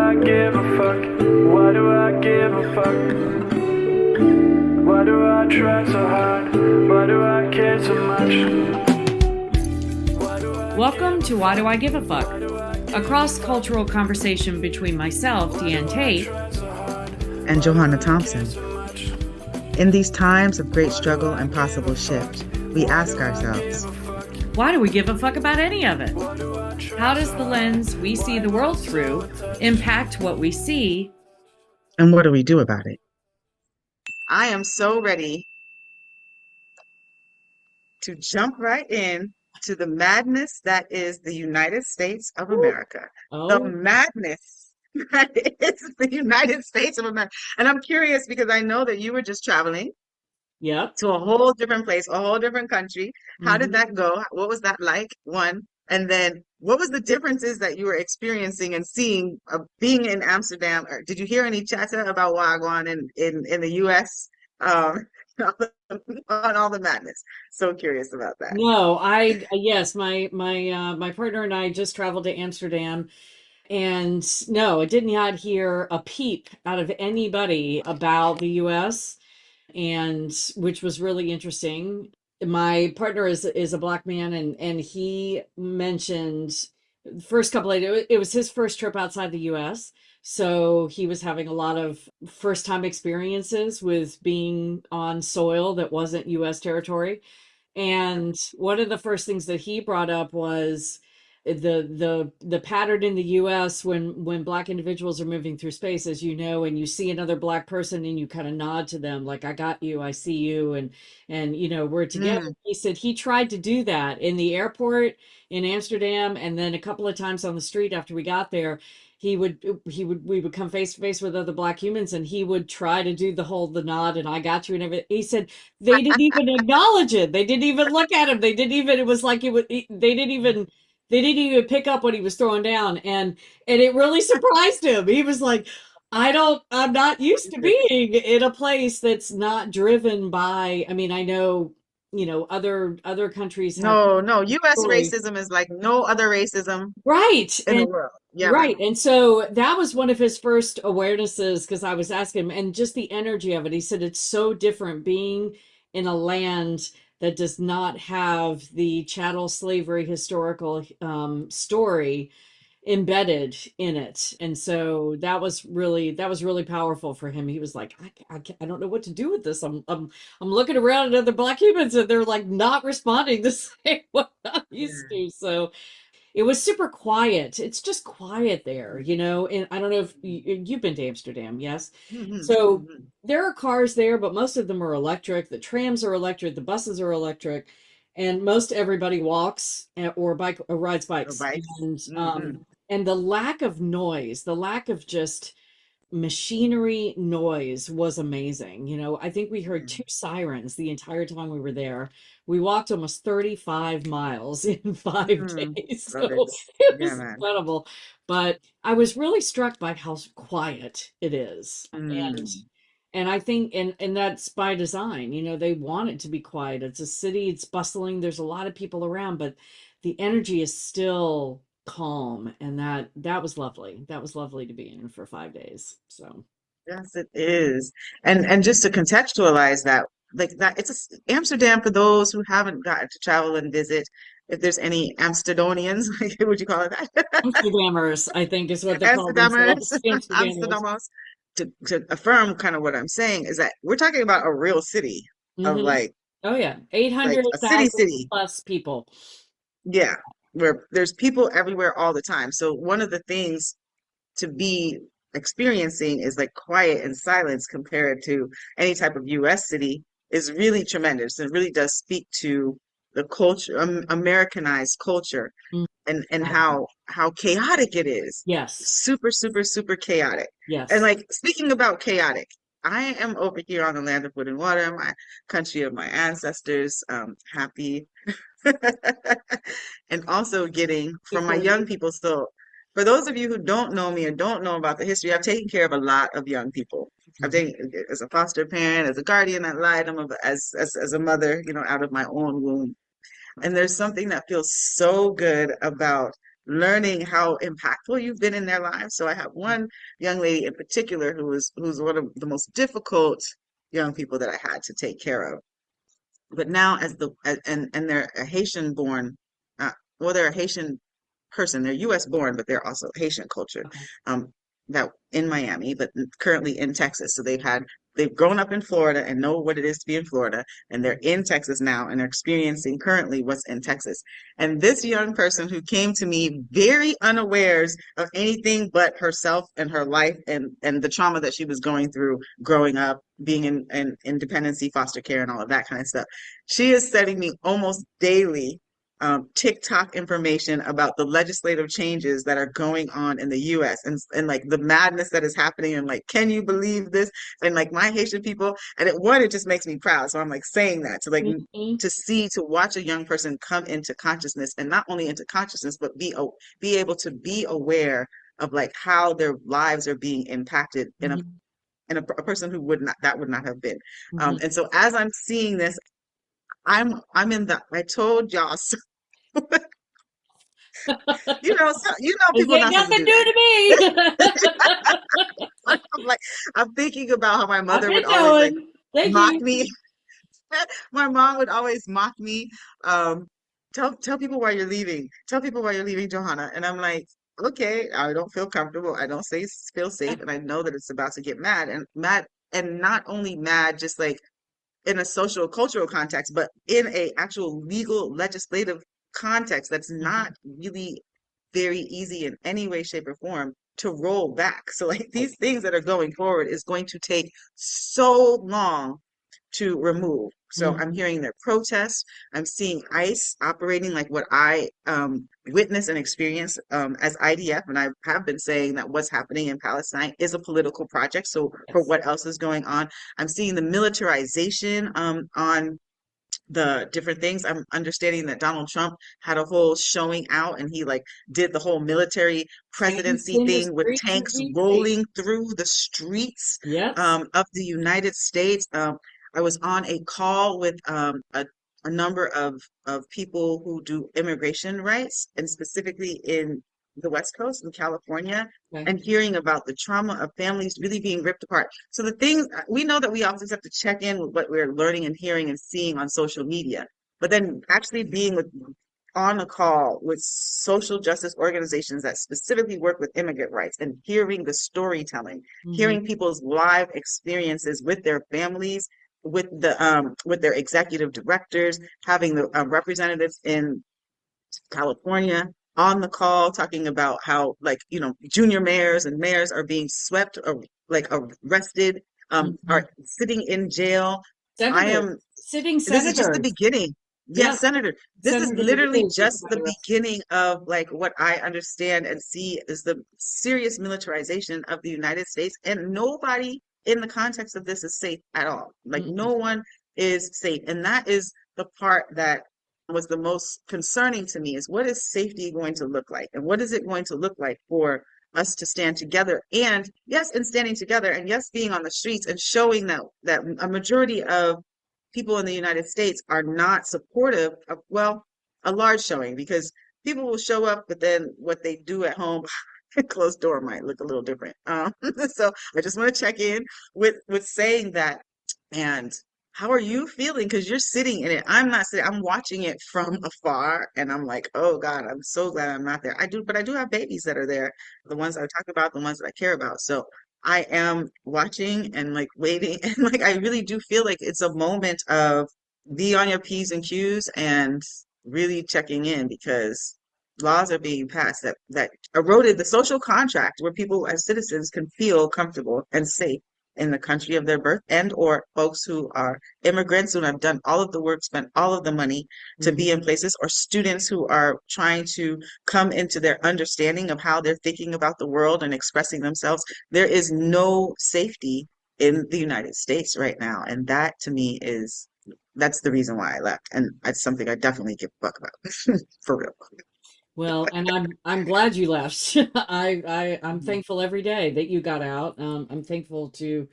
I give a fuck? Why do I give a fuck? Why do I try so hard? Why do I care so much? Welcome to Why Do I Give a Fuck? A cross-cultural conversation between myself, Deanne Tate, and Johanna Thompson. In these times of great struggle and possible shift, we ask ourselves, why do we give a fuck about any of it? How does the lens we see the world through impact what we see? And what do we do about it? I am so ready to jump right in to the madness that is the United States of America. The madness that is the United States of America. And I'm curious because I know that you were just traveling to a whole different place, a whole different country. How did that go? What was that like? One. And then what was the differences that you were experiencing and seeing being in Amsterdam? Or did you hear any chatter about Wagwan in the US? On all the madness. So curious about that. No, yes, my partner and I just traveled to Amsterdam, and no, I did not hear a peep out of anybody about the US, and which was really interesting. My partner is a black man, and he mentioned the first couple of it was his first trip outside the US. So he was having a lot of first time experiences with being on soil that wasn't US territory. And one of the first things that he brought up was the pattern in the US when black individuals are moving through space, as you know, and you see another black person and you kind of nod to them like, I got you, I see you, and you know, we're together. He said he tried to do that in the airport in Amsterdam, and then a couple of times on the street after we got there. We would come face to face with other black humans, and he would try to do the nod and I got you and everything. He said they didn't even acknowledge it. They didn't even look at him. They didn't even, it was like it would, they didn't even pick up what he was throwing down. And it really surprised him. He was like, I'm not used to being in a place that's not driven by, I mean, I know, you know, other countries have No, US stories. racism is like no other racism Right. in the world. Yeah, man. Right. And so that was one of his first awarenesses because I was asking him, and just the energy of it. He said it's so different being in a land that does not have the chattel slavery historical story embedded in it. And so that was really powerful for him. He was like, I don't know what to do with this. I'm looking around at other black humans and they're like not responding the same way I'm used to. So it was super quiet. It's just quiet there, you know. And I don't know if you've been to Amsterdam, yes? So there are cars there, but most of them are electric. The trams are electric, the buses are electric, and most everybody walks or bike or rides bikes. And the lack of noise, the lack of just machinery noise was amazing. You know, I think we heard two sirens the entire time we were there. We walked almost 35 miles in 5 days. So it was incredible. But I was really struck by how quiet it is. And I think and that's by design. You know, they want it to be quiet. It's a city, it's bustling, there's a lot of people around, but the energy is still calm, and that was lovely. That was lovely to be in for 5 days. So Yes, it is. And just to contextualize that, like that, Amsterdam for those who haven't gotten to travel and visit. If there's any Amsterdonians, like, would you call it that? Amsterdammers, I think is what they call Amsterdammers, themselves. Amsterdammers. Amsterdamers. To affirm kind of what I'm saying is that we're talking about a real city of like, Oh yeah, like a city 800,000 city. plus people. Yeah, where there's people everywhere all the time. So one of the things to be experiencing is like quiet and silence compared to any type of US city is really tremendous. It really does speak to the culture, Americanized culture, and how chaotic it is. Yes. Super, super, super chaotic. Yes. And like speaking about chaotic, I am over here on the land of wood and water, my country of my ancestors, happy and also getting from my young people. So for those of you who don't know me or don't know about the history, I've taken care of a lot of young people. I've taken as a foster parent, as a guardian ad litem, as a mother, you know, out of my own womb. And there's something that feels so good about learning how impactful you've been in their lives. So I have one young lady in particular who's one of the most difficult young people that I had to take care of. But now and they're a Haitian born, well, they're a Haitian person. They're U.S. born, but they're also Haitian culture. Okay. Um, that in Miami, but currently in Texas. So they've grown up in Florida and know what it is to be in Florida, and they're in Texas now and are experiencing currently what's in Texas. And this young person who came to me very unawares of anything but herself and her life and the trauma that she was going through growing up, being in dependency, foster care, and all of that kind of stuff. She is sending me almost daily TikTok information about the legislative changes that are going on in the US and like the madness that is happening and like, can you believe this? And like my Haitian people, and it just makes me proud. So I'm like saying that to like Mhm. to watch a young person come into consciousness and not only into consciousness, but be able to be aware of like how their lives are being impacted Mhm. in a person who would not that would not have been. Mhm. And so as I'm seeing this, I'm in the I told y'all so This people ain't not supposed to nothing do new that. to me. I'm like, I'm thinking about how my I've mother would been always like knowing. Thank mock you. me. My mom would always mock me. Um, tell people why you're leaving. Tell people why you're leaving, Johanna. And I'm like, okay, I don't feel comfortable. I don't feel safe, and I know that it's about to get mad, and not only mad, just like in a social cultural context, but in a actual legal legislative context that's not Mhm. really very easy in any way, shape, or form to roll back. So like these things that are going forward is going to take so long to remove. So I'm Mhm. hearing their protests. I'm seeing ICE operating like what I witness and experience as IDF. And I have been saying that what's happening in Palestine is a political project. So for Yes. what else is going on, I'm seeing the militarization on the different things. I'm understanding that Donald Trump had a whole showing out and he like did the whole military Tanks presidency in the thing with streets of tanks DC. rolling through the streets Yes. of the United States. I was on a call with a number of people who do immigration rights and specifically in the West Coast in California Okay. and hearing about the trauma of families really being ripped apart. So the things we know that we always have to check in with what we're learning and hearing and seeing on social media, but then actually being on a call with social justice organizations that specifically work with immigrant rights and hearing the storytelling, Mhm. hearing people's live experiences with their families, with their executive directors, having the representatives in California on the call talking about how like junior mayors and mayors are being swept or like arrested, Mhm. are sitting in jail. I Senators, am sitting This is just the senators. beginning. Yes, Yeah. Senator. This is Senator literally Cruz just just got the arrested. beginning of like what I understand and see is the serious militarization of the United States. And nobody in the context of this is safe at all. Like Mm-mm. no one is safe. And that is the part that was the most concerning to me is what is safety going to look like? And what is it going to look like for us to stand together and yes, in standing together and yes, being on the streets and showing that a majority of people in the United States are not supportive of, well, a large showing because people will show up, but then what they do at home, closed door might look a little different. So I just want to check in with saying that. And how are you feeling? Because you're sitting in it. I'm not sitting. I'm watching it from afar, and I'm like, oh God, I'm so glad I'm not there. But I do have babies that are there, the ones I talk about, the ones that I care about. So I am watching and like waiting, and like I really do feel like it's a moment of be on your P's and Q's and really checking in because laws are being passed that eroded the social contract where people as citizens can feel comfortable and safe in the country of their birth and or folks who are immigrants who have done all of the work, spent all of the money to be Mhm. in places, or students who are trying to come into their understanding of how they're thinking about the world and expressing themselves. There is no safety in the United States right now. And that to me that's the reason why I left. And it's something I definitely give a fuck about. For real. Well, and I'm glad you left. I'm Mhm. thankful every day that you got out. I'm thankful to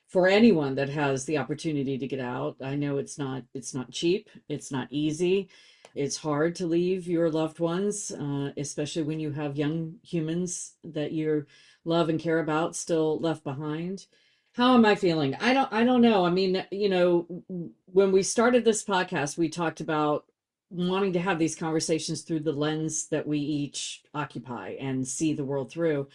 for anyone that has the opportunity to get out. I know it's not cheap, it's not easy. It's hard to leave your loved ones, especially when you have young humans that you love and care about still left behind. How am I feeling? I don't know. I mean, when we started this podcast, we talked about wanting to have these conversations through the lens that we each occupy and see the world through.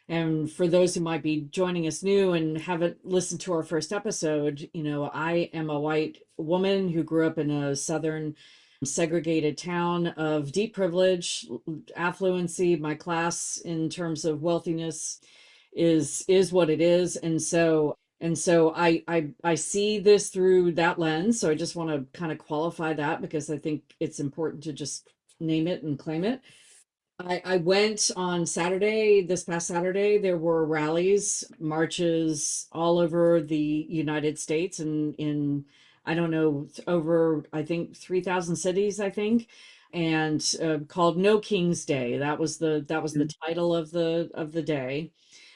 And for those who might be joining us new and haven't listened to our first episode, I am a white woman who grew up in a southern segregated town of deep privilege, affluency. My class in terms of wealthiness is what it is. And so I see this through that lens. So I just want to kind of qualify that because I think it's important to just name it and claim it. I went on Saturday, this past Saturday, there were rallies, marches all over the United States and in, I don't know, over, I think 3,000 cities, I think, and called No King's Day. That was the title of the day.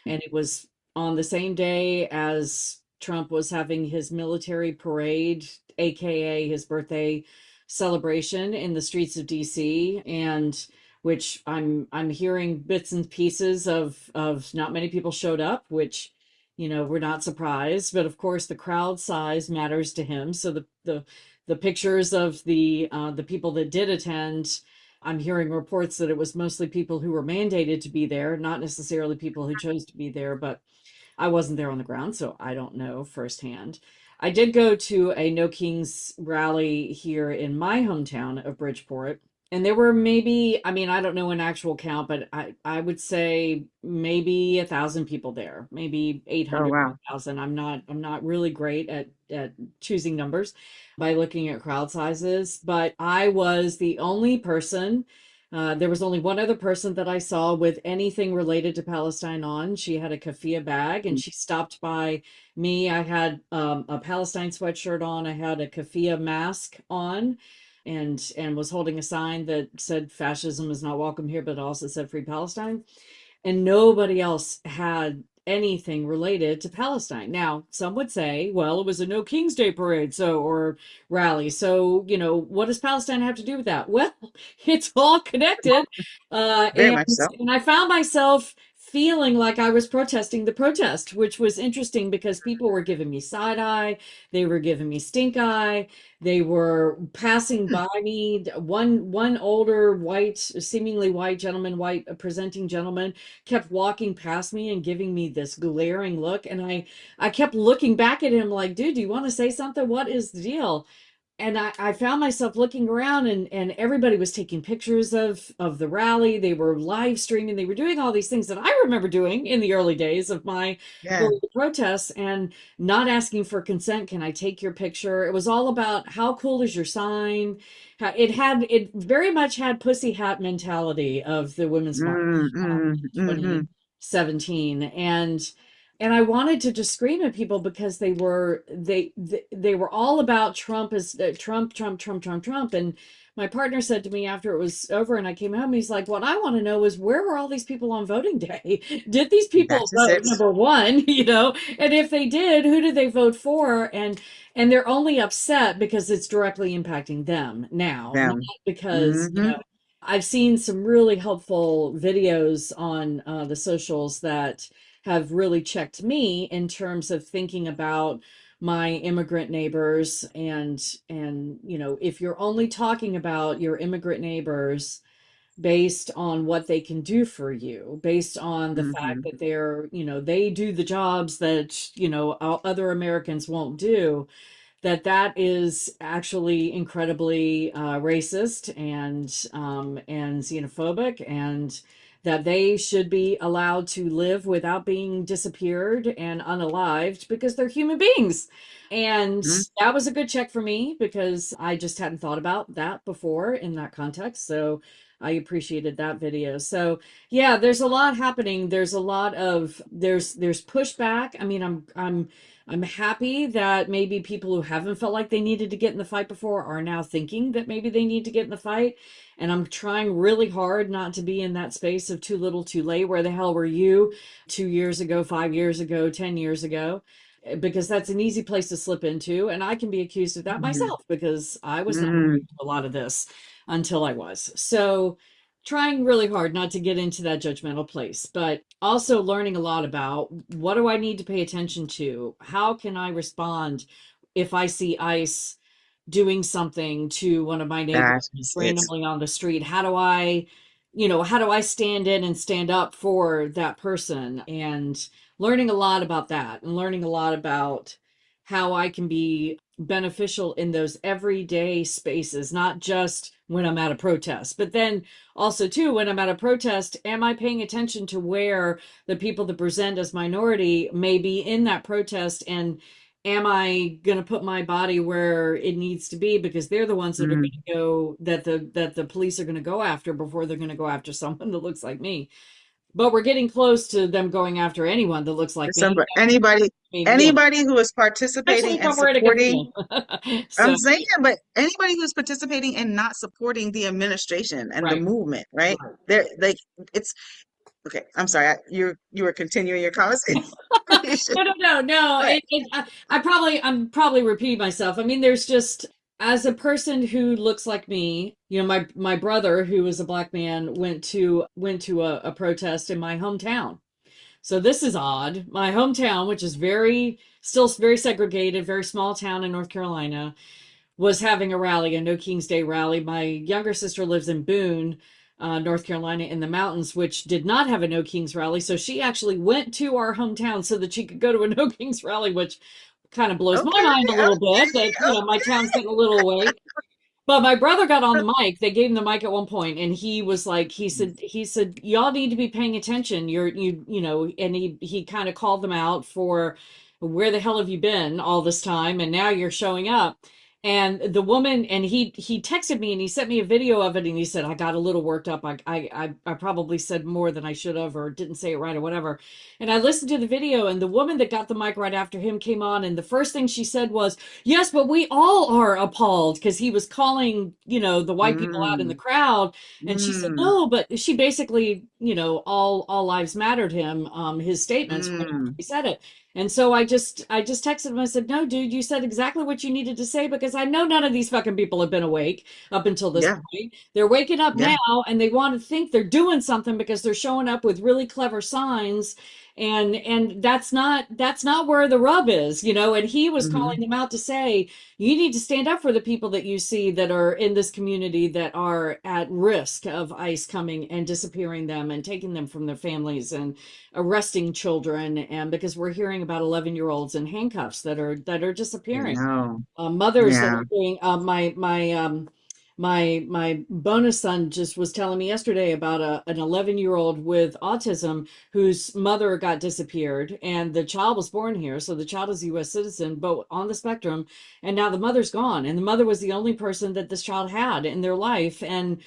And it was on the same day as Trump was having his military parade, aka his birthday celebration in the streets of DC, and which I'm hearing bits and pieces of not many people showed up, which we're not surprised, but of course the crowd size matters to him. So the pictures of the people that did attend, I'm hearing reports that it was mostly people who were mandated to be there, not necessarily people who chose to be there, but I wasn't there on the ground, so I don't know firsthand. I did go to a No Kings rally here in my hometown of Bridgeport, and there were maybe, I mean, I don't know an actual count, but I would say maybe 1,000 people there, maybe Oh, 800, wow. 1,000. I'm not really great at choosing numbers by looking at crowd sizes, but I was the only person. There was only one other person that I saw with anything related to Palestine on. She had a keffiyeh bag and she stopped by me. I had a Palestine sweatshirt on. I had a keffiyeh mask on and was holding a sign that said fascism is not welcome here, but also said free Palestine. And nobody else had anything related to Palestine. Now, some would say, well, it was a No King's Day parade, so or rally. So, what does Palestine have to do with that? Well, it's all connected. Uh, Very and much so. and I found myself feeling like I was protesting the protest, which was interesting because people were giving me side eye, they were giving me stink eye, they were passing by me. One older white, seemingly white gentleman, white presenting gentleman, kept walking past me and giving me this glaring look, and I kept looking back at him like, dude, do you want to say something? What is the deal? And I found myself looking around, and everybody was taking pictures of the rally. They were live streaming. They were doing all these things that I remember doing in the early days of my Yeah. political protests and not asking for consent. Can I take your picture? It was all about how cool is your sign? It very much had pussy hat mentality of the Women's March Mm, in mm. 2017. And I wanted to just scream at people because they were all about Trump as Trump, Trump, Trump, Trump, Trump. And my partner said to me after it was over and I came home, he's like, "What I want to know is where were all these people on voting day? Did these That people is vote? it. Number one, and if they did, who did they vote for? And they're only upset because it's directly impacting them now, not Them. because Hmm. I've seen some really helpful videos on the socials that have really checked me in terms of thinking about my immigrant neighbors. And if you're only talking about your immigrant neighbors based on what they can do for you, based on the fact Hmm. that they do the jobs that other Americans won't do, that is actually incredibly racist and xenophobic, and that they should be allowed to live without being disappeared and unalived because they're human beings. And Hmm. that was a good check for me because I just hadn't thought about that before in that context. So I appreciated that video. So yeah, there's a lot happening. There's a lot of there's pushback. I mean, I'm happy that maybe people who haven't felt like they needed to get in the fight before are now thinking that maybe they need to get in the fight. And I'm trying really hard not to be in that space of too little too late. Where the hell were you 2 years ago, 5 years ago, 10 years ago? because that's an easy place to slip into. And I can be accused of that Mhm. myself because I was not Mm. aware of a lot of this until I was. So trying really hard not to get into that judgmental place, but also learning a lot about what do I need to pay attention to? How can I respond if I see ICE doing something to one of my neighbors That is it. randomly on the street? How do I, how do I stand in and stand up for that person? And learning a lot about that and learning a lot about how I can be beneficial in those everyday spaces, not just when I'm at a protest, but then also too, when I'm at a protest, am I paying attention to where the people that present as minority may be in that protest, and am I going to put my body where it needs to be because they're the ones that are Mm. going to go that the police are going to go after before they're going to go after someone that looks like me. But we're getting close to them going after anyone that looks like me. December. Anybody, I mean, yeah, anybody who is especially participating and from wearing a supporting, kafina. So, I'm saying, but anybody who's participating and not supporting the administration and the right, movement, right? right. They're like, it's okay. I'm sorry. You were continuing your conversation. No. But I'm probably repeating myself. I mean, there's just, as a person who looks like me, my brother, who is a black man, went to a protest in my hometown. So this is odd. My hometown, which is still very segregated, very small town in North Carolina, was having a rally, a No King's Day rally. My younger sister lives in Boone, North Carolina, in the mountains, which did not have a No Kings rally. So she actually went to our hometown so that she could go to a No Kings rally, which kind of blows my okay, mind a little bit that, my okay. town's getting a little away. But my brother got on the mic. They gave him the mic at one point, and he was like, he said, y'all need to be paying attention. And he kind of called them out for where the hell have you been all this time, and now you're showing up. And the woman, and he texted me and he sent me a video of it, and he said, I got a little worked up. I probably said more than I should have, or didn't say it right, or whatever. And I listened to the video, and the woman that got the mic right after him came on, and the first thing she said was, yes, but we all are appalled, because he was calling, the white people out in the Mm, crowd. And she said, mm, no, but she basically, all lives mattered him, his statements whenever mm. he said it. And so I just texted him. I said, no, dude, you said exactly what you needed to say, because I know none of these fucking people have been awake up until this Yeah, point. They're waking up yeah. now, and they want to think they're doing something because they're showing up with really clever signs, and that's not where the rub is. And he was Hmm. calling them out to say, you need to stand up for the people that you see that are in this community that are at risk of ICE coming and disappearing them and taking them from their families and arresting children. And because we're hearing about 11-year-olds in handcuffs that are I disappearing, know. mothers that Yeah. are being, my bonus son just was telling me yesterday about an 11-year-old with autism whose mother got disappeared, and the child was born here, so the child is a US citizen but on the spectrum, and now the mother's gone, and the mother was the only person that this child had in their life. And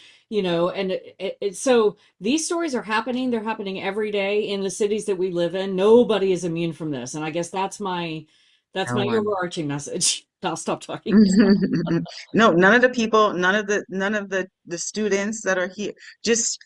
so these stories are happening. They're happening every day in the cities that we live in. Nobody is immune from this, and I guess that's my No one. overarching message. I'll stop talking. No, none of the people, none of the students that are here. Just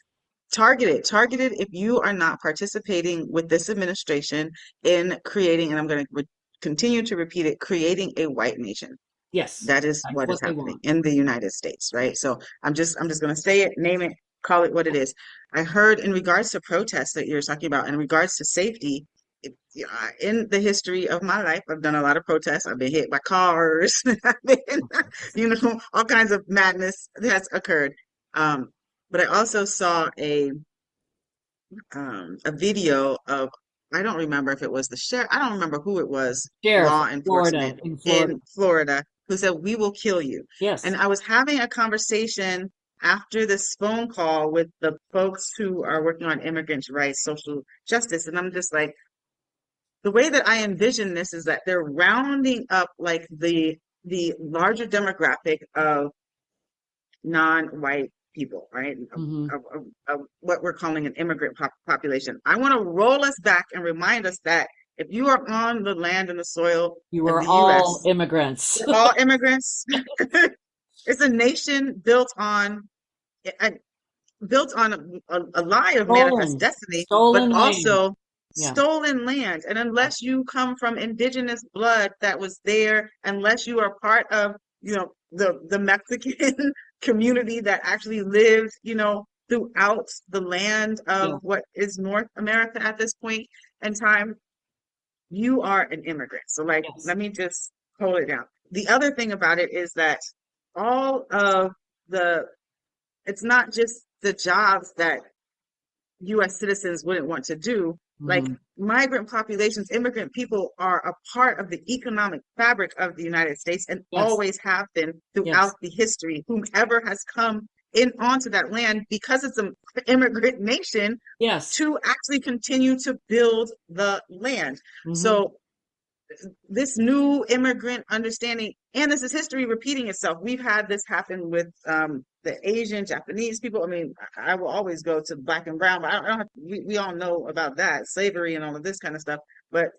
target it if you are not participating with this administration in creating, and I'm going to continue to repeat it, creating a white nation. Yes, That is that's what is what they happening want. in the United States, right? So I'm just going to say it, name it, call it what it is. I heard in regards to protests that you're talking about, in regards to safety, in the history of my life, I've done a lot of protests. I've been hit by cars. I've been, all kinds of madness has occurred. Um, but I also saw a video of, I don't remember if it was the sheriff, I don't remember who it was, Sheriff, law Florida, enforcement in Florida. in Florida, who said, "We will kill you." And Yes. I was having a conversation after this phone call with the folks who are working on immigrants' rights, social justice, and I'm just like, the way that I envision this is that they're rounding up like the larger demographic of non-white people, right? Hmm. Of what we're calling an immigrant population. I want to roll us back and remind us that if you are on the land and the soil You of are the all U.S., immigrants. we're all immigrants. It's a nation a, built on a lie of manifest Stolen, destiny, but stolen land. also Yeah. stolen land. And unless you come from indigenous blood that was there, unless you are part of, the Mexican community that actually lived, throughout the land Yeah. of what is North America at this point in time, you are an immigrant. So, like, Yes. let me just hold it down. The other thing about it is that all of the, it's not just the jobs that US citizens wouldn't want to do. Like, Hmm. migrant populations, immigrant people are a part of the economic fabric of the United States and Yes. always have been Yes. throughout the history. Whomever has come in onto that land, because it's an immigrant nation, Yes. to actually continue to build the land. Hmm. So this new immigrant understanding, and this is history repeating itself. We've had this happen with the Asian, Japanese people. I mean, I will always go to black and brown, but I don't have, we all know about that, slavery and all of this kind of stuff. But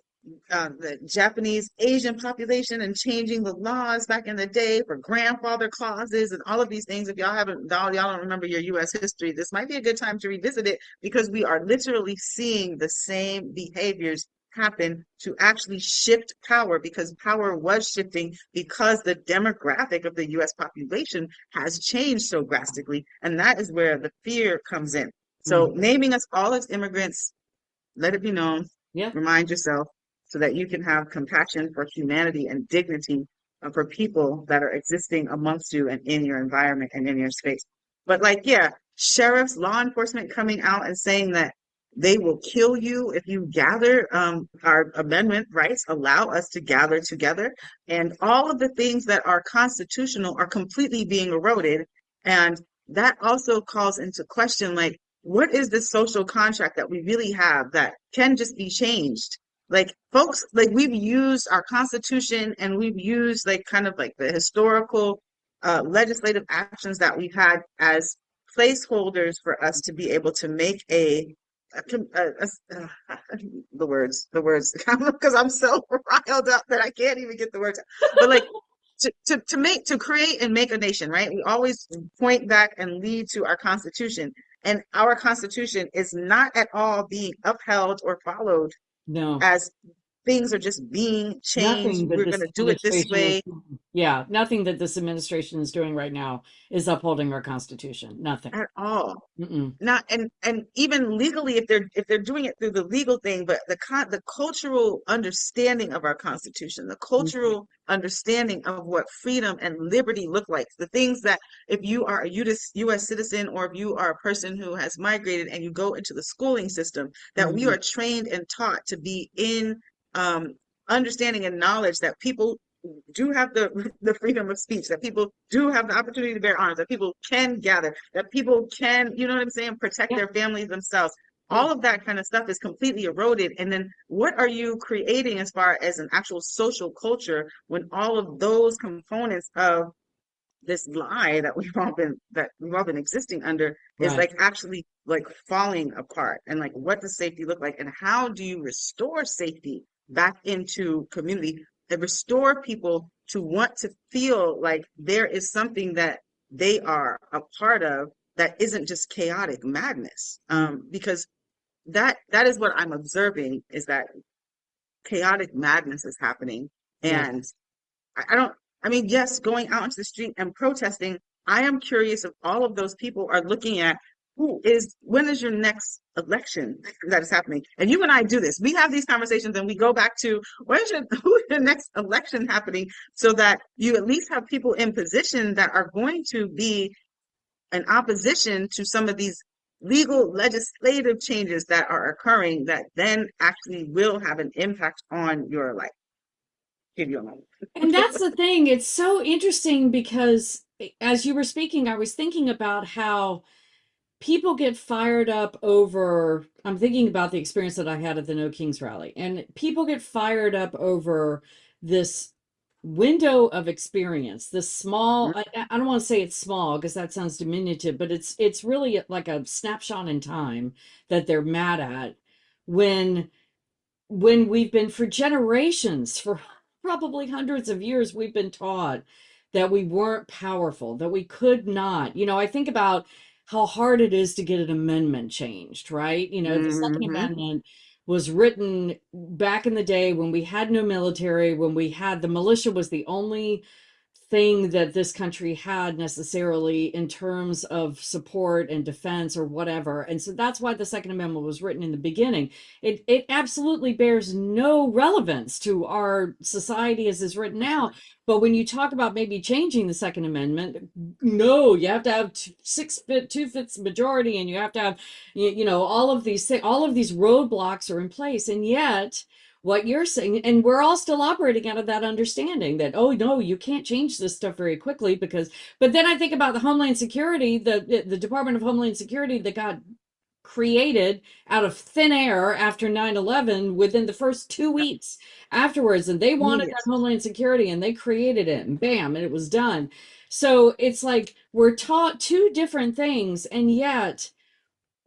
the Japanese Asian population and changing the laws back in the day for grandfather clauses and all of these things. If y'all don't remember your U.S. history, this might be a good time to revisit it, because we are literally seeing the same behaviors happen to actually shift power, because power was shifting because the demographic of the US population has changed so drastically. And that is where the fear comes in. So Hmm. naming us all as immigrants, let it be known, Yeah. remind yourself, so that you can have compassion for humanity and dignity for people that are existing amongst you and in your environment and in your space. But, like, yeah, sheriffs, law enforcement coming out and saying that they will kill you if you gather. Our amendment rights allow us to gather together, and all of the things that are constitutional are completely being eroded. And that also calls into question, like, what is this social contract that we really have that can just be changed? Like, folks, like, we've used our constitution, and we've used, like, kind of like the historical legislative actions that we've had as placeholders for us to be able to make the words because I'm so riled up that I can't even get the words out. But, like, to create and make a nation, right? We always point back and lead to our constitution, and our constitution is not at all being upheld or followed, No. as things are just being changed. Nothing that We're this going to do it this administration is, way. yeah, nothing that this administration is doing right now is upholding our Constitution. Nothing. At all. Mm-mm. Not, and even legally, if they're doing it through the legal thing, but the cultural understanding of our constitution, the Mhm. cultural understanding of what freedom and liberty look like, the things that, if you are a US citizen, or if you are a person who has migrated and you go into the schooling system, that we Mhm. are trained and taught to be in um understanding and knowledge that people do have the freedom of speech, that people do have the opportunity to bear arms, that people can gather, that people can, you know what I'm saying, protect Yeah. their families themselves. Yeah. All of that kind of stuff is completely eroded. And then what are you creating as far as an actual social culture, when all of those components of this lie that we've all been existing under is, Right. like, actually, like, falling apart? And, like, what does safety look like, and how do you restore safety back into community, and restore people to want to feel like there is something that they are a part of, that isn't just chaotic madness? Because that is what I'm observing, is that chaotic madness is happening. Yeah. And I don't, I mean, yes, going out into the street and protesting, I am curious if all of those people are looking at when is your next election that is happening? And you and I do this. We have these conversations and we go back to, who is the next election happening, so that you at least have people in position that are going to be an opposition to some of these legal legislative changes that are occurring, that then actually will have an impact on your life. Give you a moment. And that's the thing. It's so interesting because as you were speaking, I was thinking about how people get fired up over, I'm thinking about the experience that I had at the No Kings rally, and people get fired up over this window of experience, this small, I don't want to say it's small because that sounds diminutive, but it's really like a snapshot in time that they're mad at, when we've been, for generations, for probably hundreds of years, we've been taught that we weren't powerful, that we could not. I think about how hard it is to get an amendment changed, right? The Second Mm-hmm. Amendment was written back in the day when we had no military, when we had the militia was the only thing that this country had necessarily in terms of support and defense or whatever. And so that's why the Second Amendment was written in the beginning. It absolutely bears no relevance to our society as is written now. But when you talk about maybe changing the Second Amendment, no, you have to have two-fifths majority, and you have to have, all of these things, all of these roadblocks are in place, and yet what you're saying, and we're all still operating out of that understanding that, oh no, you can't change this stuff very quickly because, but then I think about the Homeland Security, the Department of Homeland Security that got created out of thin air after 9/11 within the first 2 weeks afterwards, and they wanted that Yes. Homeland Security and they created it, and bam, and it was done. So it's like we're taught two different things, and yet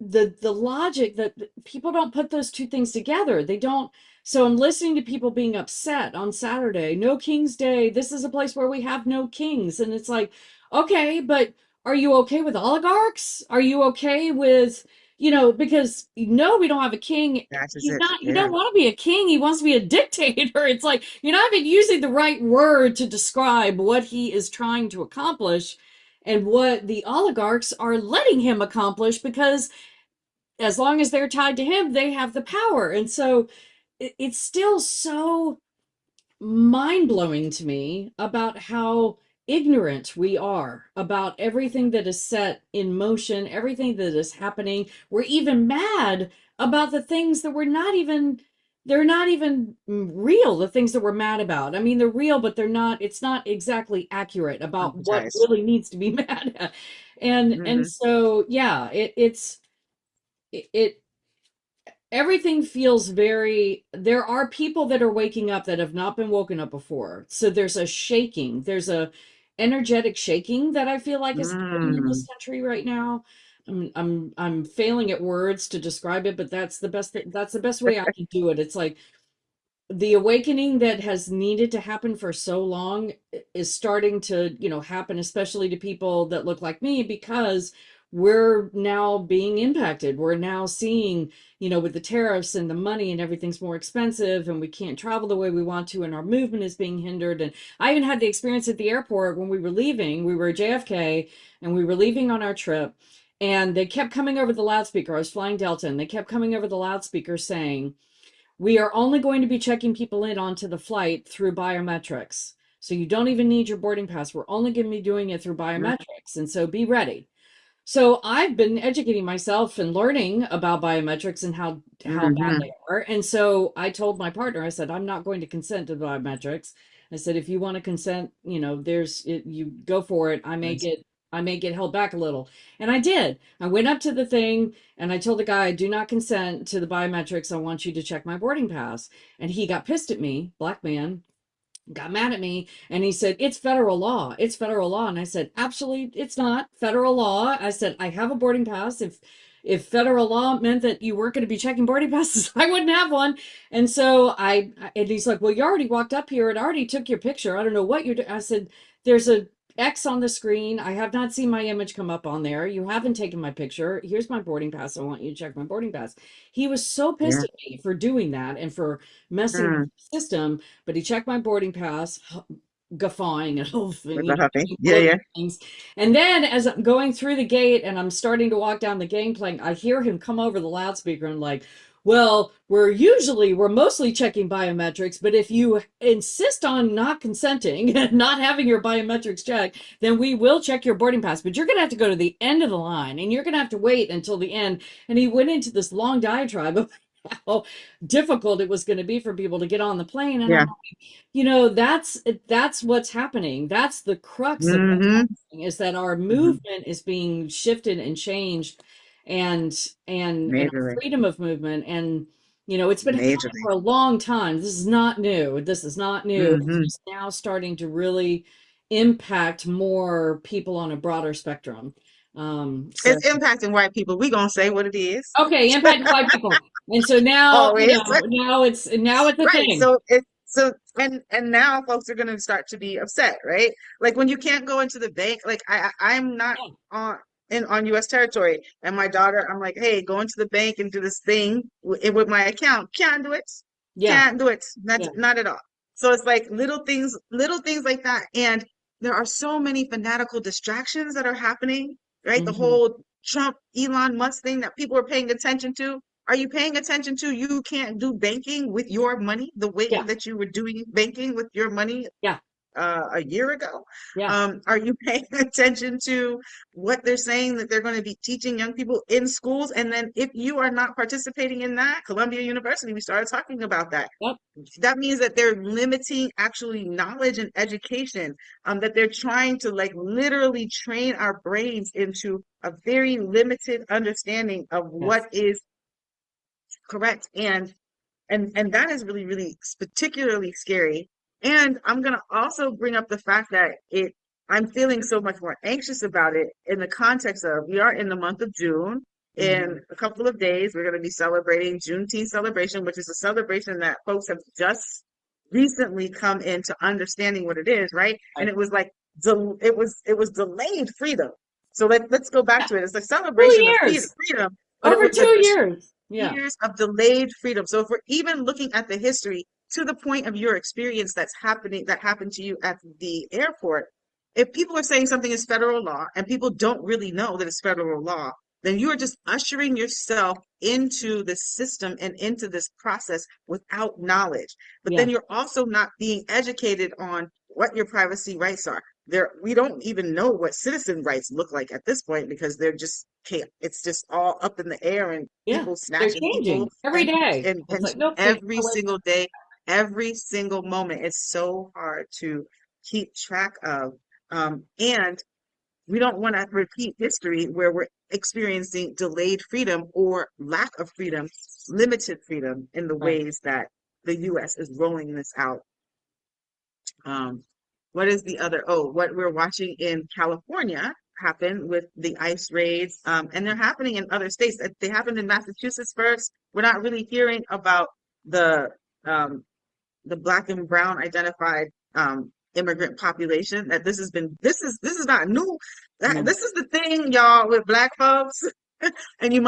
the logic that people don't put those two things together. They don't. So I'm listening to people being upset on Saturday. No King's Day. This is a place where we have no kings. And it's like, okay, but are you okay with oligarchs? Are you okay with, because no, we don't have a king. That is He's it. not, he Yeah. don't want to be a king. He wants to be a dictator. It's like, you're not even using the right word to describe what he is trying to accomplish and what the oligarchs are letting him accomplish, because as long as they're tied to him, they have the power. And so it's still so mind blowing to me about how ignorant we are about everything that is set in motion, everything that is happening. We're even mad about the things that they're not even real, the things that we're mad about. I mean, they're real, but it's not exactly accurate about what Advertise. really needs to be mad at. And Hmm. so, yeah, it everything feels very, there are people that are waking up that have not been woken up before, so there's a shaking, there's a energetic shaking that I feel like is happening in this Mm. country right now. I'm failing at words to describe it, but that's the best way I can do it. It's like the awakening that has needed to happen for so long is starting to, happen, especially to people that look like me, because we're now being impacted. We're now seeing, with the tariffs and the money and everything's more expensive and we can't travel the way we want to and our movement is being hindered. And I even had the experience at the airport when we were leaving. We were at JFK and we were leaving on our trip, and they kept coming over the loudspeaker. I was flying Delta, and they kept coming over the loudspeaker saying, we are only going to be checking people in onto the flight through biometrics. So you don't even need your boarding pass. We're only going to be doing it through biometrics. And so be ready. So I've been educating myself and learning about biometrics and how bad Hmm. they are. And so I told my partner, I said, I'm not going to consent to biometrics. I said, if you want to consent, you go for it. I may get held back a little. And I did. I went up to the thing and I told the guy, I do not consent to the biometrics. I want you to check my boarding pass. And he got pissed at me, black man, got mad at me, and he said, it's federal law, it's federal law. And I said, absolutely, it's not federal law. I said, I have a boarding pass. If federal law meant that you weren't going to be checking boarding passes, I wouldn't have one. And so and he's like, well, you already walked up here and already took your picture, I don't know what you're doing. I said, there's a X on the screen. I have not seen my image come up on there. You haven't taken my picture. Here's my boarding pass. I want you to check my boarding pass. He was so pissed Yeah. at me for doing that and for messing with Mm. the system, but he checked my boarding pass, guffawing and With the laughing, huffy. Yeah, quoting yeah. things. And then as I'm going through the gate and I'm starting to walk down the gangplank, I hear him come over the loudspeaker and like, well, we're mostly checking biometrics, but if you insist on not consenting and not having your biometrics checked, then we will check your boarding pass. But you're going to have to go to the end of the line and you're going to have to wait until the end. And he went into this long diatribe of how difficult it was going to be for people to get on the plane. And Yeah. I'm, that's what's happening. That's the crux of what's Hmm. happening, is that our Hmm. movement is being shifted and changed, and our Majorly. freedom of movement. And it's been happening Majorly. for a long time. This is not new. This is not new. It's Hmm. just now starting to really impact more people on a broader spectrum. So It's impacting white people. We gonna say what it is. okay, impact white people. And so now, Always. now it's a Right. thing. And now folks are gonna start to be upset, right? Like when you can't go into the bank, like I'm not Yeah. on. on U.S. territory. And my daughter, I'm like, hey, go into the bank and do this thing with my account. Can't do it. Yeah. Can't do it. That's Yeah. not at all. So it's like little things like that. And there are so many fanatical distractions that are happening, right? The Hmm. whole Trump, Elon Musk thing that people are paying attention to. Are you paying attention to you can't do banking with your money the way Yeah. that you were doing banking with your money Yeah. a year ago? Yeah. Are you paying attention to what they're saying that they're going to be teaching young people in schools? And then if you are not participating in that, Columbia University, we started talking about that. Yep. That means that they're limiting actually knowledge and education, that they're trying to like literally train our brains into a very limited understanding of Yes. what is correct. And that is really, really particularly scary. And I'm gonna also bring up the fact that I'm feeling so much more anxious about it in the context of we are in the month of June. In a couple of days, we're going to be celebrating Juneteenth celebration, which is a celebration that folks have just recently come into understanding what it is, right? And Right. it was like it was delayed freedom. So let's go back Yeah. to it. It's a 2 celebration of years. freedom, but it Over was 2 years. Yeah. years of delayed freedom. So if we're even looking at the history to the point of your experience that happened to you at the airport, if people are saying something is federal law and people don't really know that it's federal law, then you are just ushering yourself into this system and into this process without knowledge. But Yeah. then you're also not being educated on what your privacy rights are. We don't even know what citizen rights look like at this point because it's just all up in the air and Yeah. people They're snatching changing people every day. and It's like, nope, take it every away. single day, every single moment. It's so hard to keep track of. And we don't want to repeat history where we're experiencing delayed freedom or lack of freedom, limited freedom in the Right. ways that the US is rolling this out. What is the other? Oh, what we're watching in California happen with the ICE raids, and they're happening in other states. They happened in Massachusetts first. We're not really hearing about the um, the Black and brown identified immigrant population. That this is not new. No. This is the thing, y'all, with Black folks. And you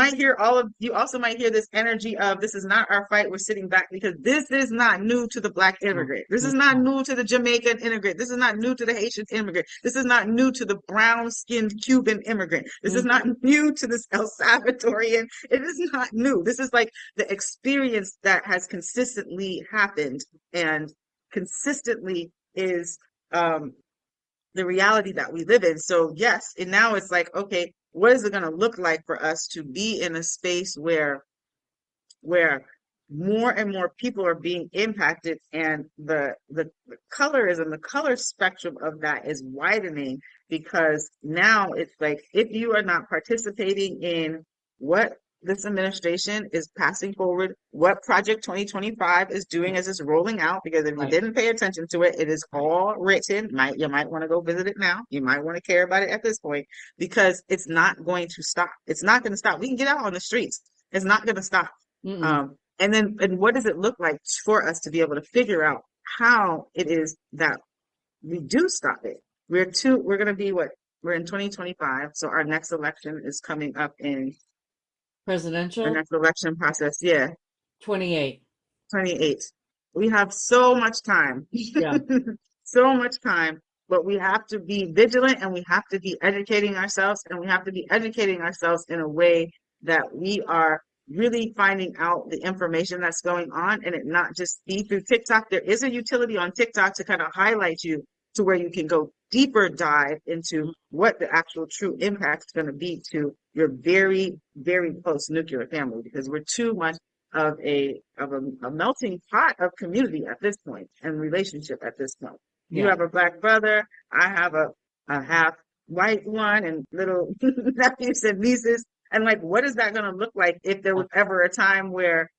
also might hear this energy of this is not our fight, we're sitting back, because this is not new to the Black No. immigrant. This is It's not not. new to the Jamaican immigrant. This is not new to the Haitian immigrant. This is not new to the brown-skinned Cuban immigrant. This is not new to this El Salvadorian. It is not new. This is like the experience that has consistently happened and consistently is the reality that we live in. So yes, and now it's like, okay, what is it going to look like for us to be in a space where more and more people are being impacted, and the colorism, the color spectrum of that is widening, because now it's like if you are not participating in what this administration is passing forward, what Project 2025 is doing as it's rolling out, because if you Right. didn't pay attention to it, it is all written. You might want to go visit it now. You might want to care about it at this point, because it's not going to stop. It's not going to stop. We can get out on the streets. It's not going to stop. And what does it look like for us to be able to figure out how it is that we do stop it? We're going to be we're in 2025. So our next election is coming up in our Presidential next election process. Yeah, 28. 28. We have so much time. Yeah. So much time, but we have to be vigilant, and we have to be educating ourselves, and we have to be educating ourselves in a way that we are really finding out the information that's going on, and it not just be through TikTok. There is a utility on TikTok to kind of highlight you to where you can go deeper dive into what the actual true impact is going to be to your very, very close nuclear family, because we're too much of a melting pot of community at this point and relationship at this point. You Yeah. have a Black brother, I have a half white one, and little nephews and nieces. And like, what is that going to look like if there was ever a time where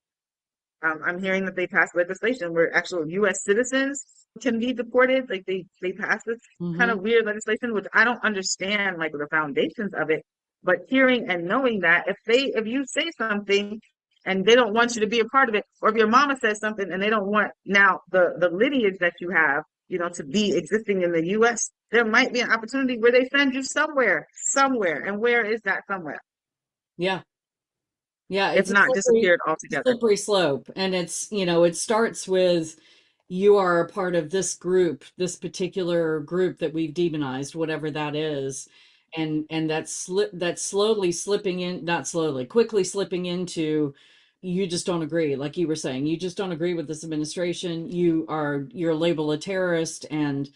I'm hearing that they passed legislation where actual U.S. citizens can be deported? Like they passed this kind of weird legislation, which I don't understand like the foundations of it. But hearing and knowing that if you say something and they don't want you to be a part of it, or if your mama says something and they don't want now the lineage that you have to be existing in the US, there might be an opportunity where they send you somewhere. And where is that somewhere? Yeah. Yeah, If it's a not disappeared altogether. slippery slope. And it's, it starts with you are a part of this group, this particular group that we've demonized, whatever that is. And that's slowly slipping in, not slowly, quickly slipping into you just don't agree. Like you were saying, you just don't agree with this administration. You're labeled a terrorist, and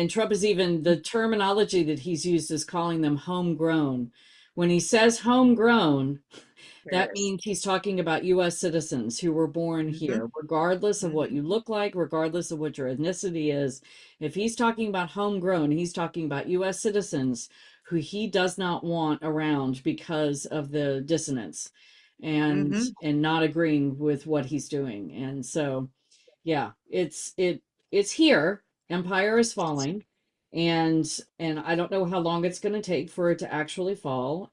Trump is even the terminology that he's used is calling them homegrown. When he says homegrown, that Yes. means he's talking about US citizens who were born Hmm. here, regardless of what Hmm. you look like, regardless of what your ethnicity is. If he's talking about homegrown, he's talking about US citizens who he does not want around because of the dissonance and Hmm. not agreeing with what he's doing. And so, yeah, it's here. Empire is falling. And I don't know how long it's going to take for it to actually fall.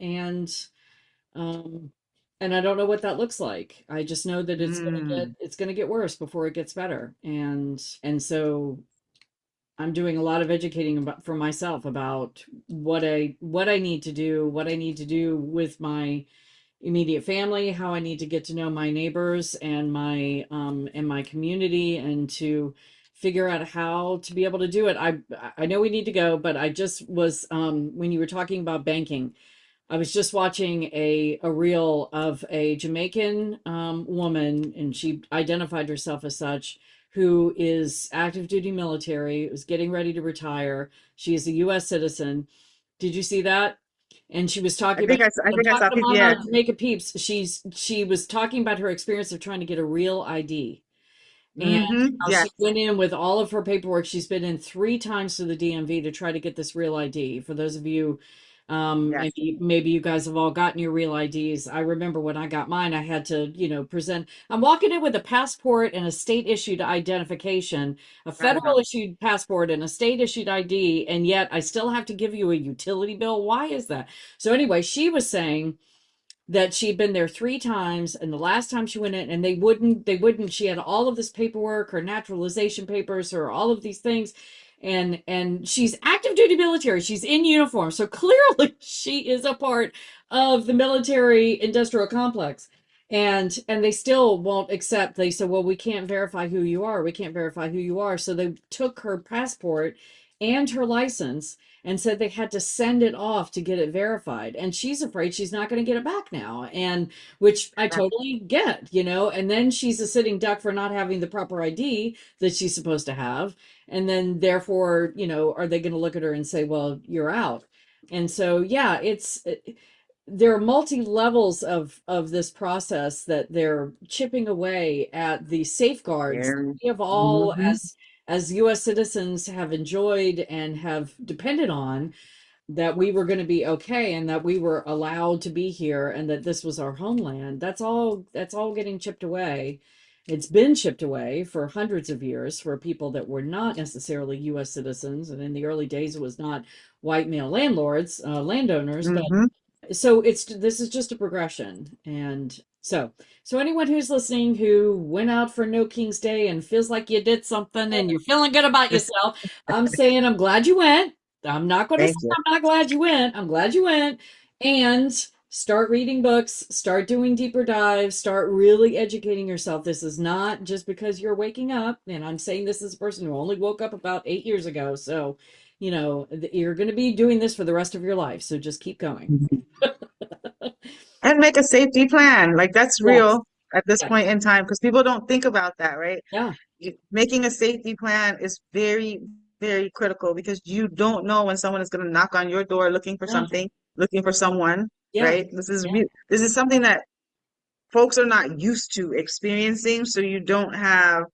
Um, and I don't know what that looks like. I just know that Mm. it's gonna get worse before it gets better. And so I'm doing a lot of educating about for myself about what I need to do, what I need to do with my immediate family, how I need to get to know my neighbors and my community, and to figure out how to be able to do it. I know we need to go, but I just was when you were talking about banking, I was just watching a reel of a Jamaican woman, and she identified herself as such, who is active duty military, was getting ready to retire. She is a U.S. citizen. Did you see that? And she was talking about, I I'm think I talking saw to people. Mama Yeah, Jamaica Peeps. She was talking about her experience of trying to get a real ID. And how yes, she went in with all of her paperwork. She's been in 3 times to the DMV to try to get this real ID. For those of you, yes, maybe you guys have all gotten your real IDs. I remember when I got mine, I had to, present. I'm walking in with a passport and a state issued identification, a uh-huh. federal issued passport and a state issued ID, and yet I still have to give you a utility bill. Why is that? So anyway, she was saying that she'd been there 3 times, and the last time she went in, and they wouldn't, she had all of this paperwork, her naturalization papers, her all of these things, and she's active duty military, she's in uniform, so clearly she is a part of the military industrial complex. And they still won't accept. They said, well, we can't verify who you are, we can't verify who you are. So they took her passport and her license and said they had to send it off to get it verified. And she's afraid she's not going to get it back now. And which I That- totally get. And then she's a sitting duck for not having the proper ID that she's supposed to have. And then therefore, are they going to look at her and say, well, you're out? And so, yeah, there are multi levels of this process that they're chipping away at the safeguards that Very. we have all Hmm. as US citizens have enjoyed and have depended on, that we were going to be okay and that we were allowed to be here and that this was our homeland. That's all getting chipped away. It's been chipped away for hundreds of years for people that were not necessarily US citizens, and in the early days it was not white male landlords, landowners, but Hmm. so this is just a progression. And so anyone who's listening who went out for No King's Day and feels like you did something and you're feeling good about yourself, I'm saying I'm glad you went. I'm not going to say Thank you. I'm not glad you went. I'm glad you went. And start reading books, start doing deeper dives, start really educating yourself. This is not just because you're waking up. And I'm saying this as a person who only woke up about 8 years ago. So, you're going to be doing this for the rest of your life. So just keep going. Mhm. And make a safety plan. Like that's Yes. real at this Yes. point in time because people don't think about that, right? Yeah. Making a safety plan is very, very critical because you don't know when someone is going to knock on your door looking for Yeah. something, looking for someone, Yeah. right? Yeah. This is something that folks are not used to experiencing, so you don't have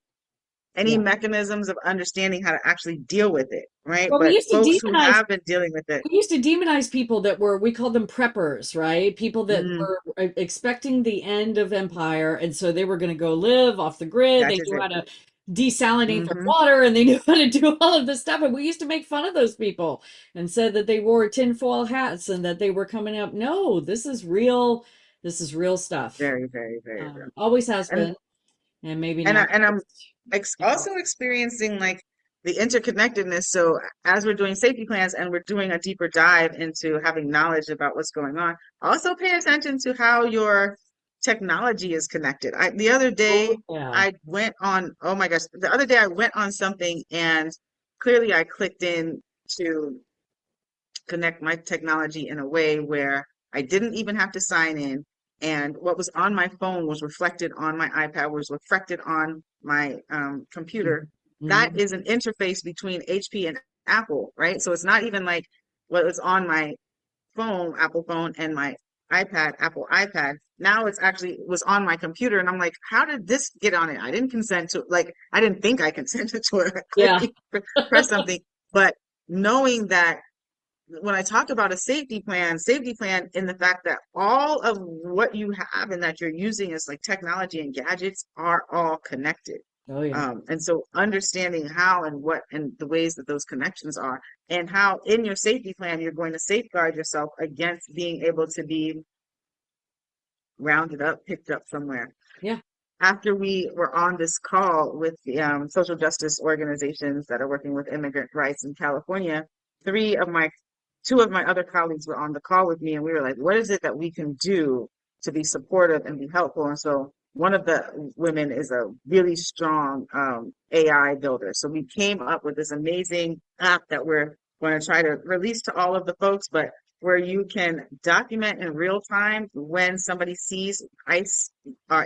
any Yeah. mechanisms of understanding how to actually deal with it, right? Well, But folks who have been dealing with it, we used to demonize people that were, we called them preppers, right? People that mm, were expecting the end of empire. And so they were going to go live off the grid. that They is knew it. how to desalinate their Hmm. water and they knew how to do all of this stuff. And we used to make fun of those people and said that they wore tinfoil hats and that they were coming up. No, this is real. This is real stuff. Very, very, very real. Always has And been. And maybe and now. I'm Yeah. also experiencing like the interconnectedness. So as we're doing safety plans and we're doing a deeper dive into having knowledge about what's going on, also pay attention to how your technology is connected. The other day Yeah. I went on, oh my gosh, the other day I went on something and clearly I clicked in to connect my technology in a way where I didn't even have to sign in. And what was on my phone was reflected on my iPad, was reflected on my computer. That Mhm. is an interface between HP and Apple, right? So it's not even like what was on my phone, Apple phone, and my iPad, Apple iPad. Now it's actually was on my computer, and I'm like, how did this get on it? I didn't consent to, like, I didn't think I consented to it. I Yeah. clicked, press something, but knowing that when I talk about a safety plan in the fact that all of what you have and that you're using as like technology and gadgets are all connected. Oh yeah. And so understanding how and what and the ways that those connections are, and how in your safety plan you're going to safeguard yourself against being able to be rounded up, picked up somewhere. Yeah. After we were on this call with the social justice organizations that are working with immigrant rights in California, two of my other colleagues were on the call with me, and we were like, what is it that we can do to be supportive and be helpful? And so one of the women is a really strong AI builder. So we came up with this amazing app that we're going to try to release to all of the folks, but where you can document in real time when somebody sees ICE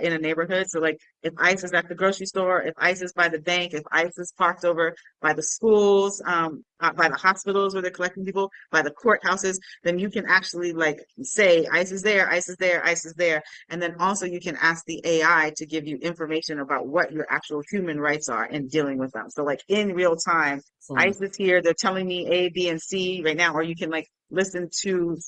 in a neighborhood. So like if ICE is at the grocery store, if ICE is by the bank, if ICE is parked over by the schools, by the hospitals where they're collecting people, by the courthouses, then you can actually like say ICE is there, ICE is there, ICE is there. And then also you can ask the AI to give you information about what your actual human rights are in dealing with them. So like in real time, Excellent. ICE is here, they're telling me A, B, and C right now, or you can like listen to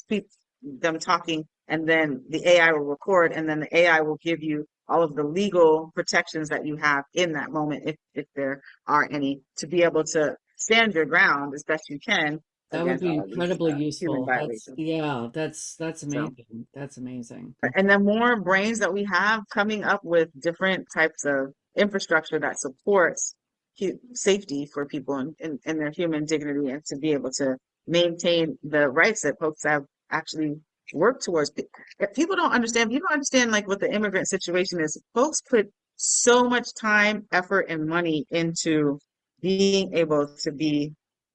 them talking, and then the AI will record, and then the AI will give you all of the legal protections that you have in that moment, if there are any, to be able to stand your ground as best you can That would against be all of these incredibly human useful. violations. That's So, amazing. That's amazing. and the more brains that we have coming up with different types of infrastructure that supports safety for people and their human dignity, and to be able to maintain the rights that folks have actually worked towards. People don't understand. You don't understand like what the immigrant situation is. Folks put so much time, effort, and money into being able to be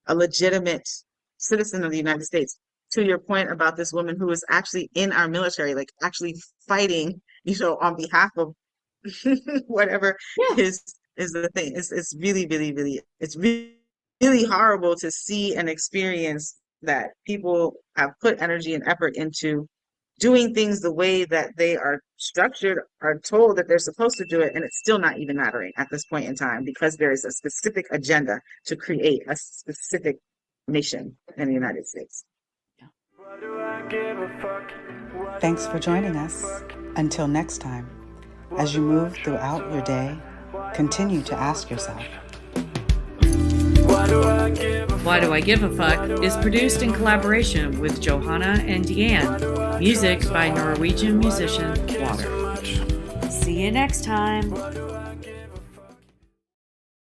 a legitimate citizen of the United States. To your point about this woman who was actually in our military, like actually fighting, on behalf of whatever Yeah. is the thing. It's really, really, really, it's really, really horrible to see and experience that people have put energy and effort into doing things the way that they are structured, are told that they're supposed to do it, and it's still not even mattering at this point in time because there is a specific agenda to create a specific nation in the United States. Why do I give a fuck? Why Thanks do for I joining give a us. fuck? Until next time, as you move throughout your day, continue to ask yourself, Why do I give a fuck? Why Do I Give a Fuck is produced in collaboration with Johanna and Deanne. Music by Norwegian musician Water. See you next time.